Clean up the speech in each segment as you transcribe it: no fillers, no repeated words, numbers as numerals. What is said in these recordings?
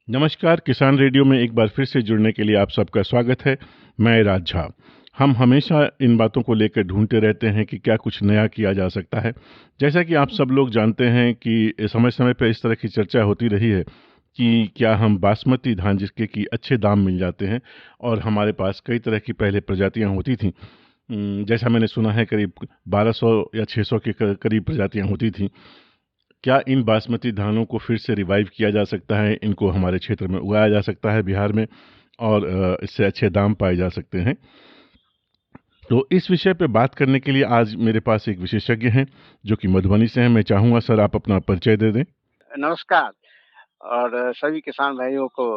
नमस्कार, किसान रेडियो में एक बार फिर से जुड़ने के लिए आप सबका स्वागत है। मैं राज झा। हम हमेशा इन बातों को लेकर ढूंढते रहते हैं कि क्या कुछ नया किया जा सकता है। जैसा कि आप सब लोग जानते हैं कि समय समय पर इस तरह की चर्चा होती रही है कि क्या हम बासमती धान जिसके कि अच्छे दाम मिल जाते हैं, और हमारे पास कई तरह की पहले प्रजातियां होती थीं। जैसा मैंने सुना है करीब 1200 या 600 के करीब प्रजातियां होती थीं। क्या इन बासमती धानों को फिर से रिवाइव किया जा सकता है, इनको हमारे क्षेत्र में उगाया जा सकता है बिहार में, और इससे अच्छे दाम पाए जा सकते हैं। तो इस विषय पे बात करने के लिए आज मेरे पास एक विशेषज्ञ हैं जो कि मधुबनी से हैं। मैं चाहूँगा सर आप अपना परिचय दे दें। नमस्कार और सभी किसान भाइयों को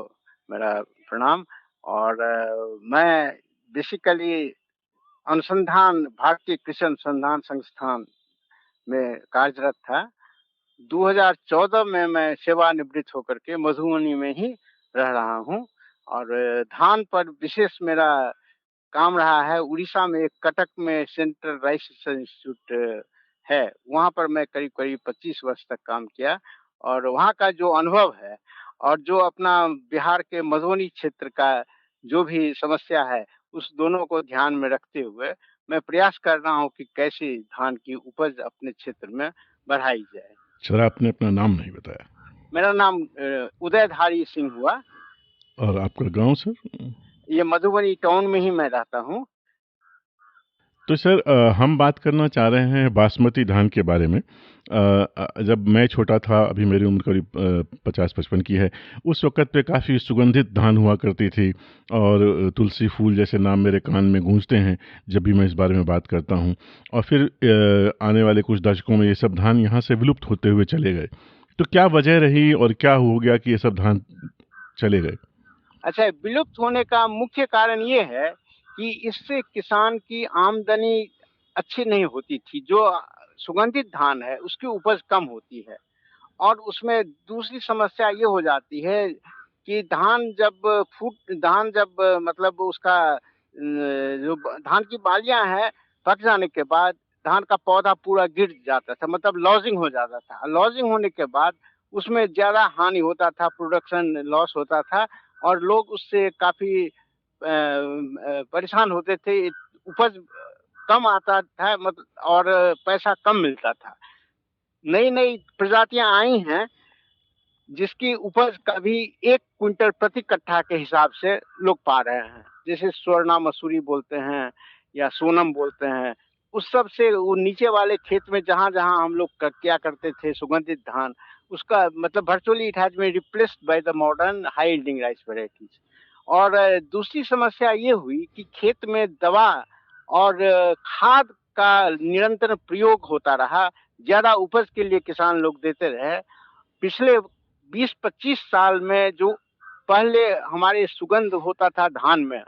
मेरा प्रणाम। और मैं बेसिकली भारतीय कृषि अनुसंधान संस्थान में कार्यरत था। 2014 में मैं सेवानिवृत्त होकर के मधुबनी में ही रह रहा हूँ और धान पर विशेष मेरा काम रहा है। उड़ीसा में एक कटक में सेंट्रल राइस इंस्टीट्यूट है, वहाँ पर मैं करीब करीब 25 वर्ष तक काम किया और वहाँ का जो अनुभव है और जो अपना बिहार के मधुबनी क्षेत्र का जो भी समस्या है, उस दोनों को ध्यान में रखते हुए मैं प्रयास कर रहा हूँ कि कैसे धान की उपज अपने क्षेत्र में बढ़ाई जाए। सर आपने अपना नाम नहीं बताया। मेरा नाम उदयधारी सिंह हुआ। और आपका गांव सर? ये मधुबनी टाउन में ही मैं रहता हूँ। तो सर हम बात करना चाह रहे हैं बासमती धान के बारे में। जब मैं छोटा था, अभी मेरी उम्र करीब 50-55 की है, उस वक़्त पे काफ़ी सुगंधित धान हुआ करती थी, और तुलसी फूल जैसे नाम मेरे कान में गूंजते हैं जब भी मैं इस बारे में बात करता हूँ। और फिर आने वाले कुछ दशकों में ये सब धान यहाँ से विलुप्त होते हुए चले गए। तो क्या वजह रही और क्या हो गया कि ये सब धान चले गए? अच्छा, विलुप्त होने का मुख्य कारण ये है कि इससे किसान की आमदनी अच्छी नहीं होती थी। जो सुगंधित धान है उसकी उपज कम होती है और उसमें दूसरी समस्या ये हो जाती है कि धान जब मतलब उसका जो धान की बालियां हैं पक जाने के बाद धान का पौधा पूरा गिर जाता था, मतलब लॉजिंग हो जाता था। लॉजिंग होने के बाद उसमें ज्यादा हानि होता था, प्रोडक्शन लॉस होता था और लोग उससे काफी परेशान होते थे। उपज कम आता था मतलब और पैसा कम मिलता था। नई नई प्रजातियां आई हैं जिसकी उपज कभी 1 क्विंटल प्रति कट्ठा के हिसाब से लोग पा रहे हैं, जैसे स्वर्णा मसूरी बोलते हैं या सोनम बोलते हैं। उस सब से वो नीचे वाले खेत में जहां जहां हम लोग क्या करते थे सुगंधित धान, उसका मतलब virtually it has been replaced by the modern high yielding rice varieties. और दूसरी समस्या ये हुई कि खेत में दवा और खाद का निरंतर प्रयोग होता रहा, ज्यादा उपज के लिए किसान लोग देते रहे। पिछले 20-25 साल में जो पहले हमारे सुगंध होता था धान में,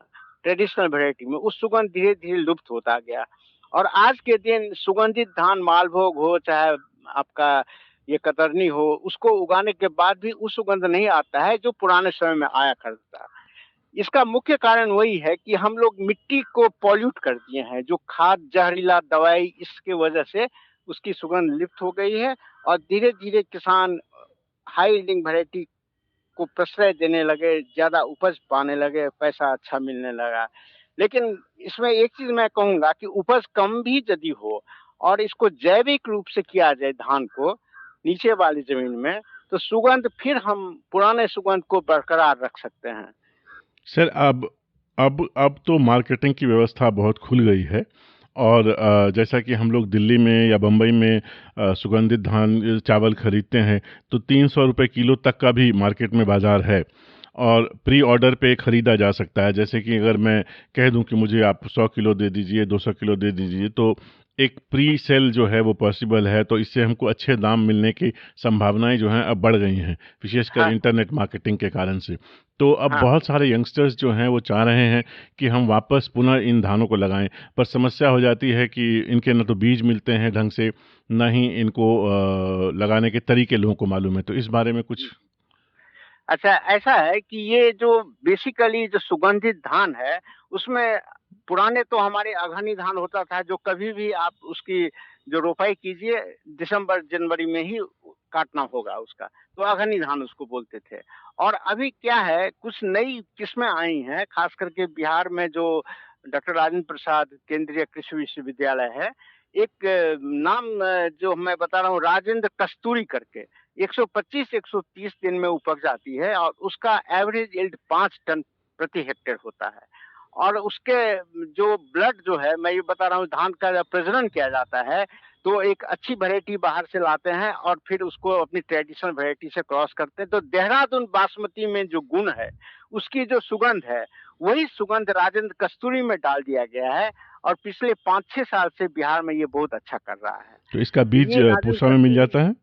ट्रेडिशनल वेराइटी में, उस सुगंध धीरे धीरे लुप्त होता गया और आज के दिन सुगंधित धान मालभोग हो चाहे आपका ये कतरनी हो, उसको उगाने के बाद भी उस सुगंध नहीं आता है जो पुराने समय में आया करता। इसका मुख्य कारण वही है कि हम लोग मिट्टी को पॉल्यूट कर दिए हैं, जो खाद जहरीला दवाई, इसके वजह से उसकी सुगंध लिप्त हो गई है और धीरे धीरे किसान हाई यील्डिंग वैरायटी को प्रश्रय देने लगे, ज्यादा उपज पाने लगे, पैसा अच्छा मिलने लगा। लेकिन इसमें एक चीज मैं कहूंगा कि उपज कम भी यदि हो और इसको जैविक रूप से किया जाए धान को नीचे वाली जमीन में, तो सुगंध फिर हम पुराने सुगंध को बरकरार रख सकते हैं। सर अब तो मार्केटिंग की व्यवस्था बहुत खुल गई है, और जैसा कि हम लोग दिल्ली में या बम्बई में सुगंधित धान चावल खरीदते हैं, तो 300 रुपये किलो तक का भी मार्केट में बाज़ार है, और प्री ऑर्डर पे ख़रीदा जा सकता है। जैसे कि अगर मैं कह दूं कि मुझे आप 100 किलो दे दीजिए, 200 किलो दे दीजिए, तो एक प्री सेल जो है वो पॉसिबल है। तो इससे हमको अच्छे दाम मिलने की संभावनाएं जो हैं अब बढ़ गई हैं, विशेषकर हाँ इंटरनेट मार्केटिंग के कारण से। तो अब हाँ। बहुत सारे यंगस्टर्स जो हैं वो चाह रहे हैं कि हम वापस पुनः इन धानों को लगाएं, पर समस्या हो जाती है कि इनके न तो बीज मिलते हैं ढंग से, न ही इनको लगाने के तरीके लोगों को मालूम है। तो इस बारे में कुछ? अच्छा, ऐसा है कि ये जो बेसिकली जो सुगंधित धान है उसमें पुराने तो हमारे अघनी धान होता था, जो कभी भी आप उसकी जो रोपाई कीजिए दिसंबर जनवरी में ही काटना होगा उसका, तो अघनी धान उसको बोलते थे। और अभी क्या है, कुछ नई किस्में आई हैं, खास करके बिहार में जो डॉक्टर राजेंद्र प्रसाद केंद्रीय कृषि विश्वविद्यालय है, एक नाम जो मैं बता रहा हूँ, राजेंद्र कस्तूरी करके, 125-130 दिन में उपज जाती है और उसका एवरेज यील्ड 5 टन प्रति हेक्टेयर होता है। और उसके जो ब्लड जो है, मैं ये बता रहा हूँ, धान का जब प्रजनन किया जाता है तो एक अच्छी वैरायटी बाहर से लाते हैं और फिर उसको अपनी ट्रेडिशनल वैरायटी से क्रॉस करते हैं। तो देहरादून बासमती में जो गुण है, उसकी जो सुगंध है, वही सुगंध राजेंद्र कस्तूरी में डाल दिया गया है और पिछले 5-6 साल से बिहार में ये बहुत अच्छा कर रहा है। तो इसका तो बीज ये राजेंद्र पूसा में मिल कस्तूरी, जाता है?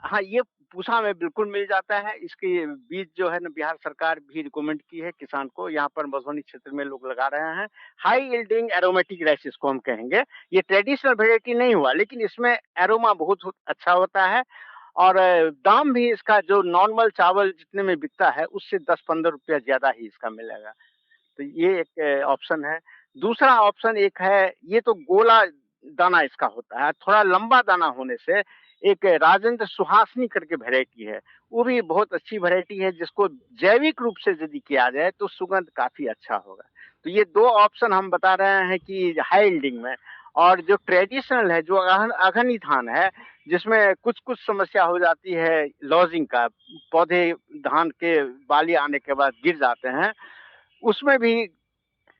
हाँ, ये पूसा में बिल्कुल मिल जाता है। इसके बीज जो है ना, बिहार सरकार भी रिकमेंड की है किसान को, यहाँ पर मधुबनी क्षेत्र में लोग लगा रहे हैं। हाई यील्डिंग एरोमेटिक राइस इसको हम कहेंगे। ये ट्रेडिशनल वेराइटी नहीं हुआ, लेकिन इसमें एरोमा बहुत अच्छा होता है और दाम भी इसका जो नॉर्मल चावल जितने में बिकता है उससे 10-15 रुपया ज्यादा ही इसका मिलेगा। तो ये एक ऑप्शन है। दूसरा ऑप्शन एक है, ये तो गोला दाना इसका होता है, थोड़ा लंबा दाना होने से एक राजेंद्र सुहासनी करके वैरायटी है, वो भी बहुत अच्छी वैरायटी है, जिसको जैविक रूप से यदि किया जाए तो सुगंध काफी अच्छा होगा। तो ये 2 ऑप्शन हम बता रहे हैं कि हाई यील्डिंग में। और जो ट्रेडिशनल है, जो अघनी धान है, जिसमें कुछ कुछ समस्या हो जाती है लॉजिंग का, पौधे धान के बाली आने के बाद गिर जाते हैं, उसमें भी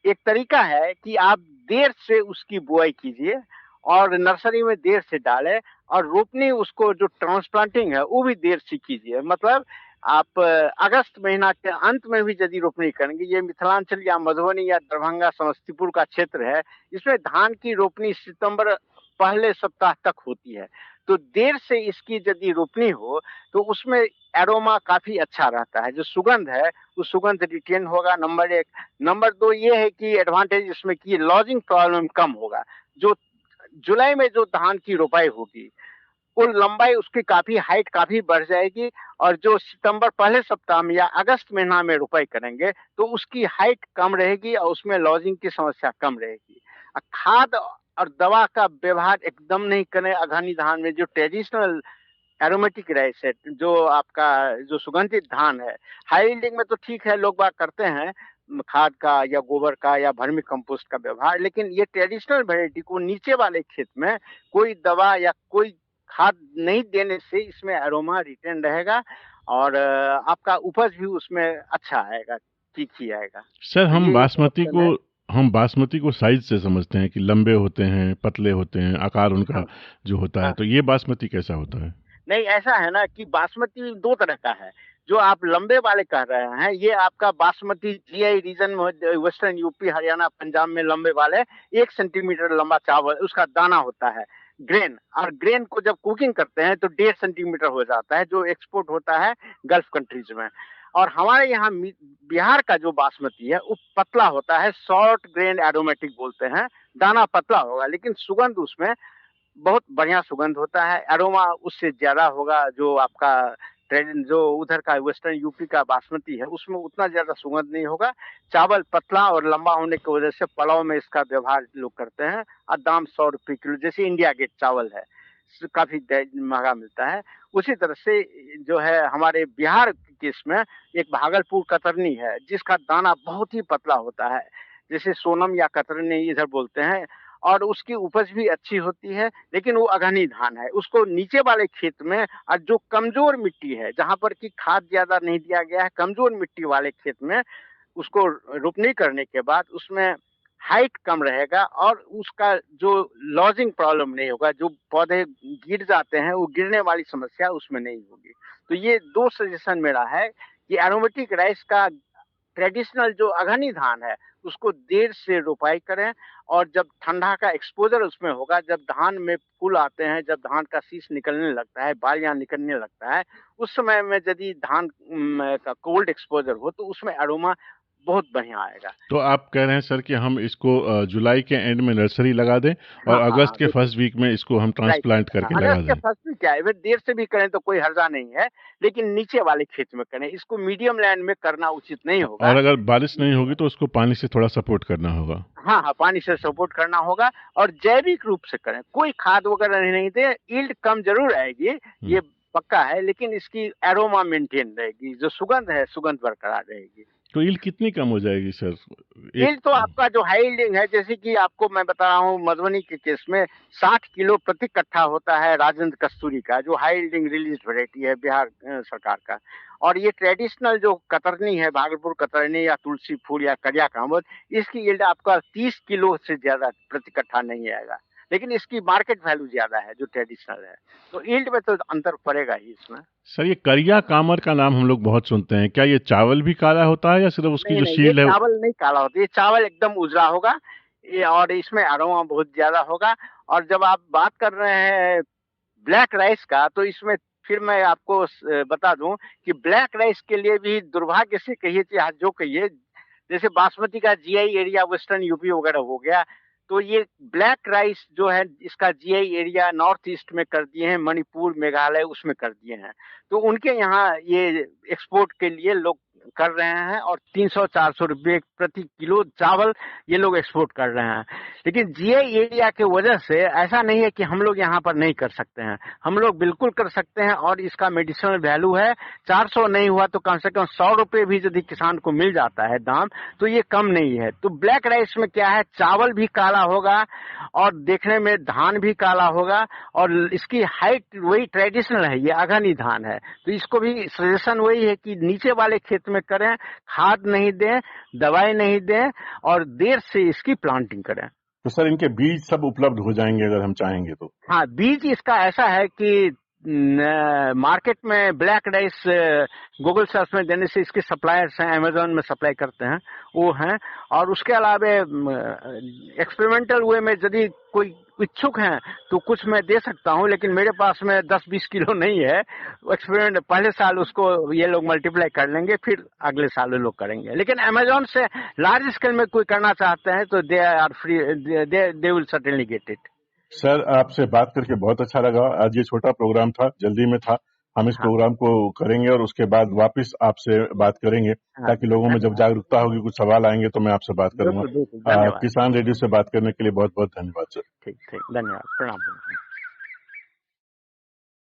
एक तरीका है कि आप देर से उसकी बुआई कीजिए और नर्सरी में देर से डालें और रोपनी उसको जो ट्रांसप्लांटिंग है वो भी देर से कीजिए। मतलब आप अगस्त महीना के अंत में भी यदि रोपनी करेंगे, ये मिथिलांचल या मधुबनी या दरभंगा समस्तीपुर का क्षेत्र है, इसमें धान की रोपनी सितंबर पहले सप्ताह तक होती है। तो देर से इसकी यदि रोपनी हो तो उसमें एरोमा काफी अच्छा रहता है, जो सुगंध है वो सुगंध रिटेन होगा, नंबर 1। नंबर 2 ये है कि एडवांटेज इसमें कि लॉजिंग प्रॉब्लम कम होगा। जो जुलाई में जो धान की रोपाई होगी, वो लंबाई उसकी काफी हाइट काफी बढ़ जाएगी और जो सितंबर पहले सप्ताह में या अगस्त महीना में रोपाई करेंगे तो उसकी हाइट कम रहेगी और उसमें लॉजिंग की समस्या कम रहेगी। खाद और दवा का व्यवहार एकदम नहीं करें अघनी धान में। जो ट्रेडिशनल एरोमेटिक राइस है, जो आपका जो सुगंधित धान है, हाई यील्डिंग में तो ठीक है, लोग बात करते हैं खाद का या गोबर का या वर्मी कंपोस्ट का व्यवहार, लेकिन ये ट्रेडिशनल वैरायटी को नीचे वाले खेत में कोई दवा या कोई खाद नहीं देने से इसमें एरोमा रिटेन रहेगा और आपका उपज भी उसमें अच्छा आएगा, ठीक ही आएगा। सर, तो ये एक ऑप्शन है। हम बासमती को साइज से समझते हैं कि लंबे होते हैं, पतले होते हैं, आकार उनका हाँ, जो होता है, हाँ। तो ये बासमती कैसा होता है? नहीं, ऐसा है ना कि बासमती 2 तरह का है। जो आप लंबे वाले कह रहे हैं, ये आपका बासमती जीआई रीजन में, वेस्टर्न यूपी, हरियाणा, पंजाब में लंबे वाले 1 सेंटीमीटर लंबा चावल उसका दाना होता है, ग्रेन। और ग्रेन को जब कुकिंग करते हैं तो 1.5 सेंटीमीटर हो जाता है, जो एक्सपोर्ट होता है गल्फ कंट्रीज में। और हमारे यहाँ बिहार का जो बासमती है वो पतला होता है, शॉर्ट ग्रेन एरोमेटिक बोलते हैं। दाना पतला होगा लेकिन सुगंध उसमें बहुत बढ़िया सुगंध होता है, एरोमा उससे ज्यादा होगा। जो आपका ट्रेंड जो उधर का वेस्टर्न यूपी का बासमती है उसमें उतना ज्यादा सुगंध नहीं होगा। चावल पतला और लंबा होने की वजह से पुलाव में इसका व्यवहार लोग करते हैं और दाम 100 रुपये किलो, जैसे इंडिया गेट चावल है, काफी महंगा मिलता है। उसी तरह से जो है हमारे बिहार के इसमें एक भागलपुर कतरनी है, जिसका दाना बहुत ही पतला होता है, जैसे सोनम या कतरनी इधर बोलते हैं, और उसकी उपज भी अच्छी होती है, लेकिन वो अघनी धान है। उसको नीचे वाले खेत में और जो कमजोर मिट्टी है, जहां पर कि खाद ज्यादा नहीं दिया गया है, कमजोर मिट्टी वाले खेत में उसको रोपनी करने के बाद उसमें हाइट कम रहेगा और उसका जो लॉजिंग प्रॉब्लम नहीं होगा, जो पौधे गिर जाते हैं वो गिरने वाली समस्या उसमें नहीं होगी। तो ये 2 सजेशन मेरा है कि एरोमेटिक राइस का ट्रेडिशनल जो अघनी धान है उसको देर से रोपाई करें, और जब ठंडा का एक्सपोजर उसमें होगा, जब धान में फूल आते हैं, जब धान का शीश निकलने लगता है, बालियां निकलने लगता है, उस समय में यदि धान का कोल्ड एक्सपोजर हो तो उसमें अरोमा बहुत बढ़िया आएगा। तो आप कह रहे हैं सर कि हम इसको जुलाई के एंड में नर्सरी लगा दें और हाँ, हाँ, अगस्त हाँ, के बिल्कुल। फर्स्ट वीक में इसको हम राइट, ट्रांसप्लांट हाँ, करके लगा अगस्त के दें? फर्स्ट में क्या है, देर से भी करें तो कोई हर्जा नहीं है, लेकिन नीचे वाले खेत में करें, इसको मीडियम लैंड में करना उचित नहीं और होगा। अगर बारिश नहीं होगी तो उसको पानी से थोड़ा सपोर्ट करना होगा? हाँ, हाँ, पानी से सपोर्ट करना होगा और जैविक रूप से करें, कोई खाद वगैरह नहीं दें, यील्ड कम जरूर आएगी। ये पक्का है, लेकिन इसकी एरोमा मेंटेन रहेगी, जो सुगंध है सुगंध बरकरार रहेगी। तो यील्ड कितनी कम हो जाएगी सर? एक यील्ड तो आपका जो हाई यील्डिंग है, जैसे कि आपको मैं बता रहा हूँ मधुबनी के केस में 60 किलो प्रति कट्ठा होता है राजेंद्र कस्तूरी का, जो हाई यील्डिंग रिलीज वैरायटी है बिहार सरकार का। और ये ट्रेडिशनल जो कतरनी है, भागलपुर कतरनी या तुलसी फूल या करिया कामोद, इसकी यील्ड आपका 30 किलो से ज्यादा प्रति कट्ठा नहीं आएगा, लेकिन इसकी मार्केट वैल्यू ज्यादा है जो ट्रेडिशनल है, तो यील्ड में तो अंतर पड़ेगा ही इसमें। सर, ये करिया कामर का नाम हम लोग बहुत सुनते हैं, क्या ये चावल भी काला होता है या सिर्फ उसकी नहीं जो नहीं, ये शील्ड है? चावल नहीं काला होता, ये चावल एकदम उजला होगा, ये और इसमें अरोमा बहुत ज्यादा होगा। और जब आप बात कर रहे हैं ब्लैक राइस का, तो इसमें फिर मैं आपको बता दूं कि ब्लैक राइस के लिए भी दुर्भाग्य से कहिए चाहे जो कहिए, जैसे बासमती का जीआई एरिया वेस्टर्न यूपी वगैरह हो गया, तो ये ब्लैक राइस जो है इसका जीआई एरिया नॉर्थ ईस्ट में कर दिए हैं, मणिपुर मेघालय उसमें कर दिए हैं, तो उनके यहाँ ये एक्सपोर्ट के लिए लोग कर रहे हैं, और 300-400 रुपये प्रति किलो चावल ये लोग एक्सपोर्ट कर रहे हैं। लेकिन जीआई एरिया के वजह से ऐसा नहीं है कि हम लोग यहाँ पर नहीं कर सकते हैं, हम लोग बिल्कुल कर सकते हैं, और इसका मेडिसिनल वैल्यू है। 400 नहीं हुआ तो कम से कम 100 रुपये भी यदि किसान को मिल जाता है दाम, तो ये कम नहीं है। तो ब्लैक राइस में क्या है, चावल भी काला होगा और देखने में धान भी काला होगा, और इसकी हाइट वही ट्रेडिशनल है, ये अघनी धान है, तो इसको भी सजेशन वही है कि नीचे वाले खेत में करें, खाद नहीं दें, दवाई नहीं दें, और देर से इसकी प्लांटिंग करें। तो सर, इनके बीज सब उपलब्ध हो जाएंगे अगर हम चाहेंगे तो? हाँ, बीज इसका ऐसा है कि मार्केट में ब्लैक राइस गूगल सर्च में देने से इसके सप्लायर्स हैं, अमेजोन में सप्लाई करते हैं वो हैं। और उसके अलावा एक्सपेरिमेंटल वे में यदि कोई इच्छुक हैं तो कुछ मैं दे सकता हूं, लेकिन मेरे पास में 10-20 किलो नहीं है। एक्सपेरिमेंट पहले साल उसको ये लोग मल्टीप्लाई कर लेंगे, फिर अगले साल वो लोग करेंगे। लेकिन अमेजोन से लार्ज स्केल में कोई करना चाहते हैं तो they are free, they will certainly get it. Sir, आपसे बात करके बहुत अच्छा लगा। आज ये छोटा प्रोग्राम था, जल्दी में था। हम इस हाँ प्रोग्राम को करेंगे और उसके बाद वापस आपसे बात करेंगे, हाँ, ताकि लोगों में जब जागरूकता होगी, कुछ सवाल आएंगे तो मैं आपसे बात बिल्कुल करूंगा। बिल्कुल, धन्यवाद। किसान रेडियो से बात करने के लिए बहुत बहुत धन्यवाद सर। ठीक ठीक, धन्यवाद, प्रणाम।